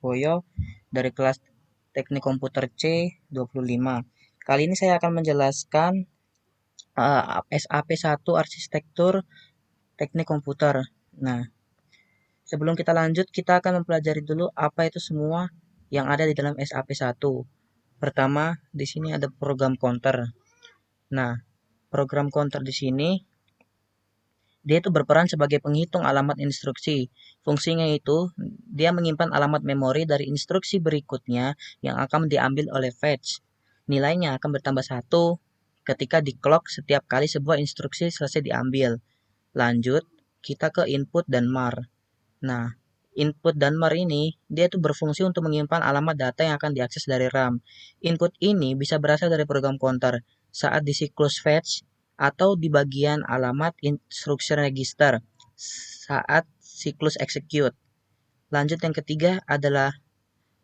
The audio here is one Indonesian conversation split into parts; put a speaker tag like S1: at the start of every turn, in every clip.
S1: Boyo dari kelas Teknik Komputer C25. Kali ini saya akan menjelaskan SAP 1 Arsitektur Teknik Komputer. Nah, sebelum kita lanjut, kita akan mempelajari dulu apa itu semua yang ada di dalam SAP 1. Pertama, di sini ada program counter. Nah, program counter di sini dia itu berperan sebagai penghitung alamat instruksi. Fungsinya itu, dia menyimpan alamat memori dari instruksi berikutnya yang akan diambil oleh fetch. Nilainya akan bertambah 1 ketika di clock setiap kali sebuah instruksi selesai diambil. Lanjut, kita ke input dan mar. Nah, input dan mar ini, dia itu berfungsi untuk menyimpan alamat data yang akan diakses dari RAM. Input ini bisa berasal dari program counter saat di siklus fetch atau di bagian alamat instruction register saat siklus execute. Lanjut yang ketiga adalah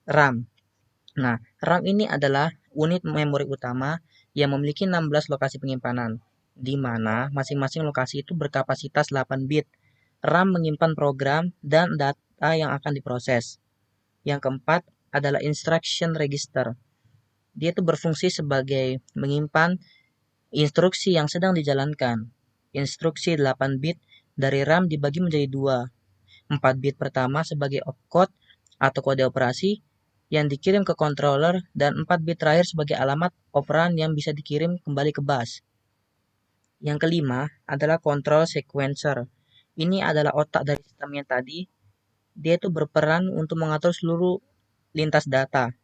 S1: RAM. Nah, RAM ini adalah unit memori utama yang memiliki 16 lokasi penyimpanan, di mana masing-masing lokasi itu berkapasitas 8 bit. RAM menyimpan program dan data yang akan diproses. Yang keempat adalah instruction register. Dia itu berfungsi sebagai menyimpan instruksi yang sedang dijalankan. Instruksi 8 bit dari RAM dibagi menjadi dua. 4 bit pertama sebagai opcode atau kode operasi yang dikirim ke controller dan 4 bit terakhir sebagai alamat operan yang bisa dikirim kembali ke bus. Yang kelima adalah control sequencer. Ini adalah otak dari sistemnya tadi. Dia itu berperan untuk mengatur seluruh lintas data.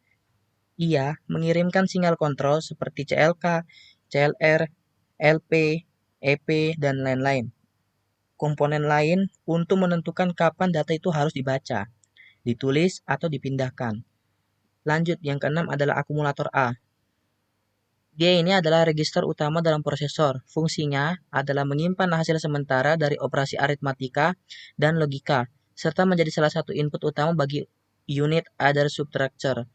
S1: Ia mengirimkan sinyal kontrol seperti CLK, CLR, LP, EP, dan lain-lain. Komponen lain untuk menentukan kapan data itu harus dibaca, ditulis, atau dipindahkan. Lanjut, yang keenam adalah akumulator A. Dia ini adalah register utama dalam prosesor. Fungsinya adalah menyimpan hasil sementara dari operasi aritmatika dan logika, serta menjadi salah satu input utama bagi unit other subtractor.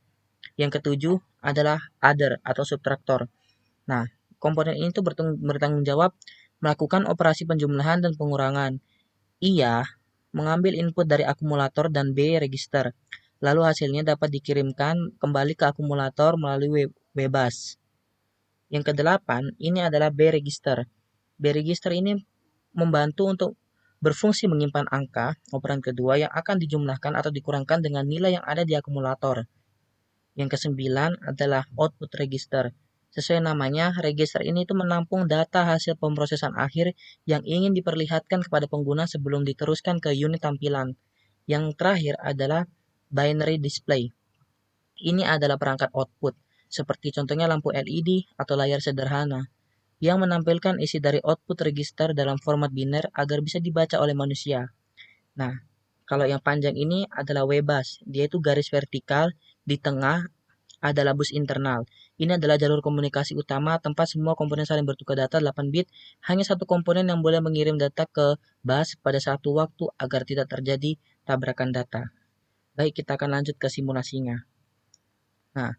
S1: Yang ketujuh adalah other atau subtraktor. Nah, komponen ini tuh bertanggung jawab melakukan operasi penjumlahan dan pengurangan. Ia mengambil input dari akumulator dan B register. Lalu hasilnya dapat dikirimkan kembali ke akumulator melalui W-bus. Yang kedelapan, ini adalah B register. B register ini membantu untuk berfungsi menyimpan angka operan kedua yang akan dijumlahkan atau dikurangkan dengan nilai yang ada di akumulator. Yang kesembilan adalah output register. Sesuai namanya, register ini itu menampung data hasil pemrosesan akhir yang ingin diperlihatkan kepada pengguna sebelum diteruskan ke unit tampilan. Yang terakhir adalah binary display. Ini adalah perangkat output, seperti contohnya lampu LED atau layar sederhana, yang menampilkan isi dari output register dalam format biner agar bisa dibaca oleh manusia. Nah, kalau yang panjang ini adalah W-bus, dia itu garis vertikal, di tengah adalah bus internal. Ini adalah jalur komunikasi utama tempat semua komponen saling bertukar data 8 bit. Hanya satu komponen yang boleh mengirim data ke bus pada satu waktu agar tidak terjadi tabrakan data. Baik, kita akan lanjut ke simulasinya. Nah,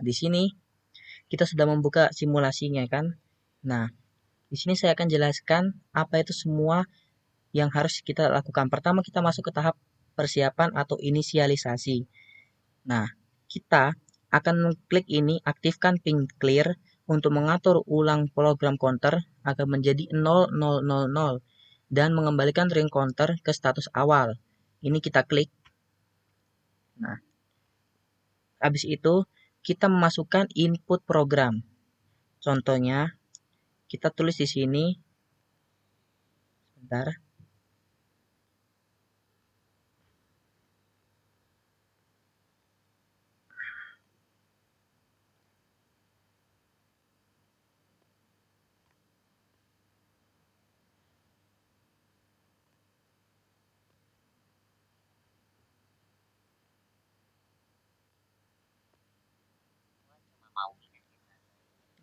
S1: di sini kita sudah membuka simulasinya kan. Nah, di sini saya akan jelaskan apa itu semua yang harus kita lakukan. Pertama kita masuk ke tahap persiapan atau inisialisasi. Nah, kita akan klik ini aktifkan ping clear untuk mengatur ulang program counter agar menjadi 0000 dan mengembalikan ring counter ke status awal. Ini kita klik. Nah, habis itu kita memasukkan input program. Contohnya, kita tulis di sini, sebentar.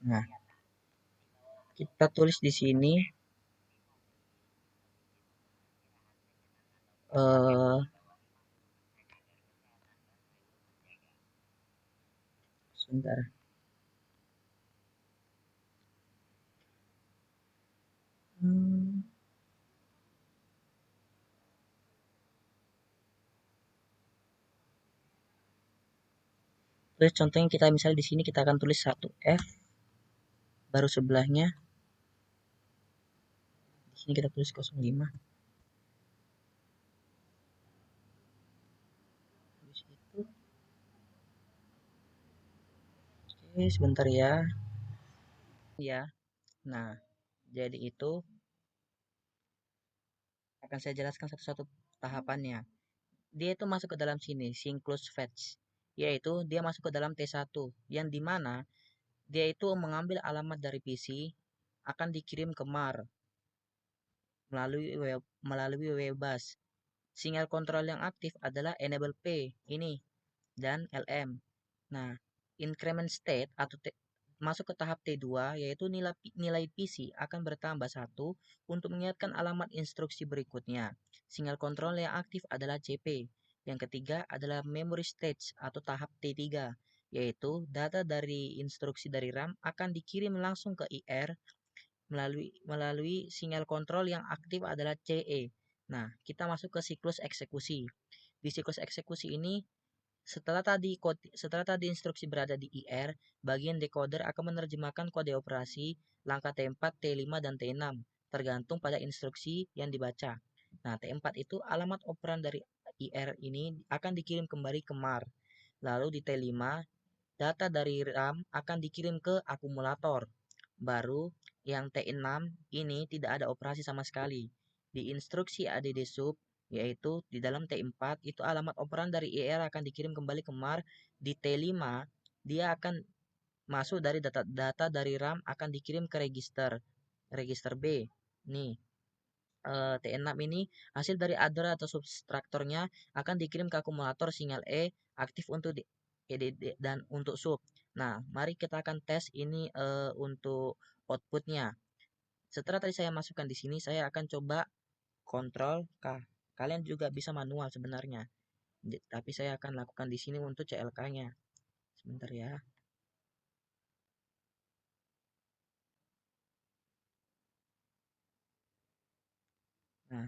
S1: Nah, kita tulis di sini eh sebentar. Hmm, Terus contohnya kita misalnya di sini kita akan tulis 1F, baru sebelahnya di sini kita tulis 05. Habis itu, oke, sebentar ya. Ya. Nah, jadi itu akan saya jelaskan satu-satu tahapannya. Dia itu masuk ke dalam sini, synclus fetch, yaitu dia masuk ke dalam T1, yang dimana dia itu mengambil alamat dari PC, akan dikirim ke MAR melalui webBus. Sinyal kontrol yang aktif adalah enable P ini dan LM. Nah, increment state atau masuk ke tahap T2 yaitu nilai PC akan bertambah 1 untuk mengingatkan alamat instruksi berikutnya. Sinyal kontrol yang aktif adalah CP. Yang ketiga adalah memory stage atau tahap T3 yaitu data dari instruksi dari RAM akan dikirim langsung ke IR melalui sinyal kontrol yang aktif adalah CE. Nah, kita masuk ke siklus eksekusi. Di siklus eksekusi ini setelah tadi instruksi berada di IR, bagian decoder akan menerjemahkan kode operasi langkah T4, T5, dan T6 tergantung pada instruksi yang dibaca. Nah, T4 itu alamat operan dari IR ini akan dikirim kembali ke MAR. Lalu di T5, data dari RAM akan dikirim ke akumulator. Baru yang T6 ini tidak ada operasi sama sekali. Di instruksi add sub yaitu di dalam T4 itu alamat operan dari IR akan dikirim kembali ke MAR. Di T5 dia akan masuk dari data dari RAM akan dikirim ke register B. Nih, T6 ini hasil dari adder atau subtraktornya akan dikirim ke akumulator sinyal E aktif untuk EDD dan untuk sub. Nah, mari kita akan tes ini untuk outputnya. Setelah tadi saya masukkan di sini, saya akan coba kontrol K. Kalian juga bisa manual sebenarnya, tapi saya akan lakukan di sini untuk CLK-nya. Sebentar ya. Nah,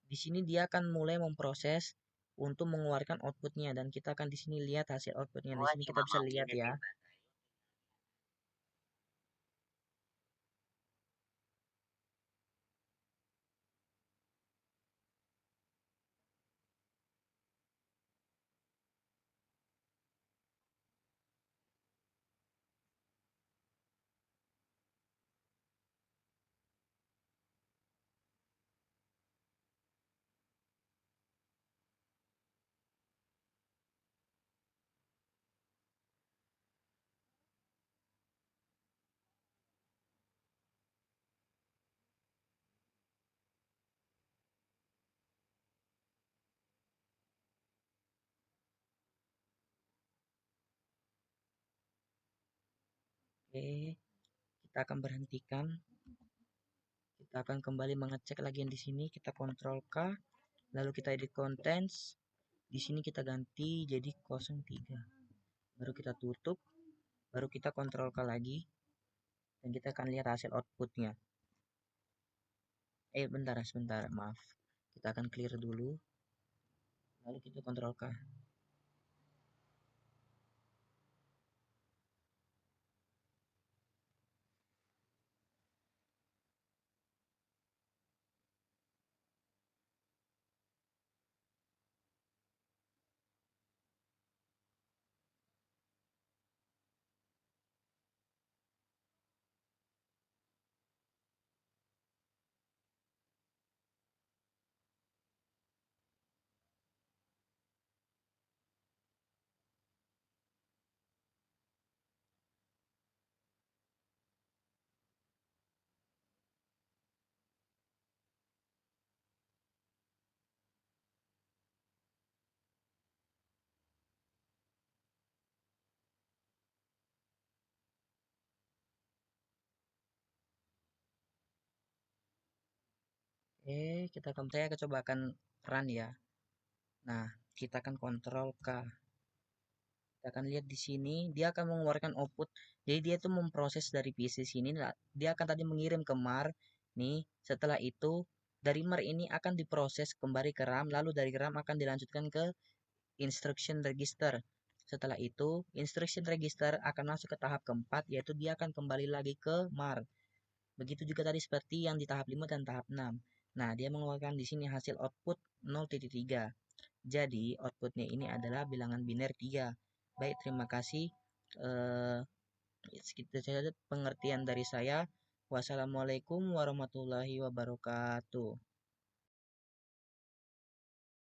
S1: di sini dia akan mulai memproses untuk mengeluarkan outputnya dan kita akan di sini lihat hasil outputnya. Di sini kita bisa lihat ya. Oke, kita akan berhentikan. Kita akan kembali mengecek lagi yang di sini. Kita kontrol K, lalu kita edit contents. Di sini kita ganti jadi 03. Baru kita tutup, baru kita kontrol K lagi dan kita akan lihat hasil outputnya. Bentar, sebentar, maaf. Kita akan clear dulu, lalu kita kontrol K. Saya coba akan run ya. Nah, kita akan kontrol K. Kita akan lihat di sini, dia akan mengeluarkan output. Jadi dia itu memproses dari PC sini, dia akan tadi mengirim ke MAR. Nih, setelah itu dari MAR ini akan diproses kembali ke RAM, lalu dari RAM akan dilanjutkan ke instruction register. Setelah itu, instruction register akan masuk ke tahap keempat, yaitu dia akan kembali lagi ke mark. Begitu juga tadi seperti yang di tahap 5 dan tahap 6. Nah, dia mengeluarkan di sini hasil output 0,3. Jadi, outputnya ini adalah bilangan biner 3. Baik, terima kasih. Eh, Segitu saja pengertian dari saya. Wassalamualaikum warahmatullahi wabarakatuh.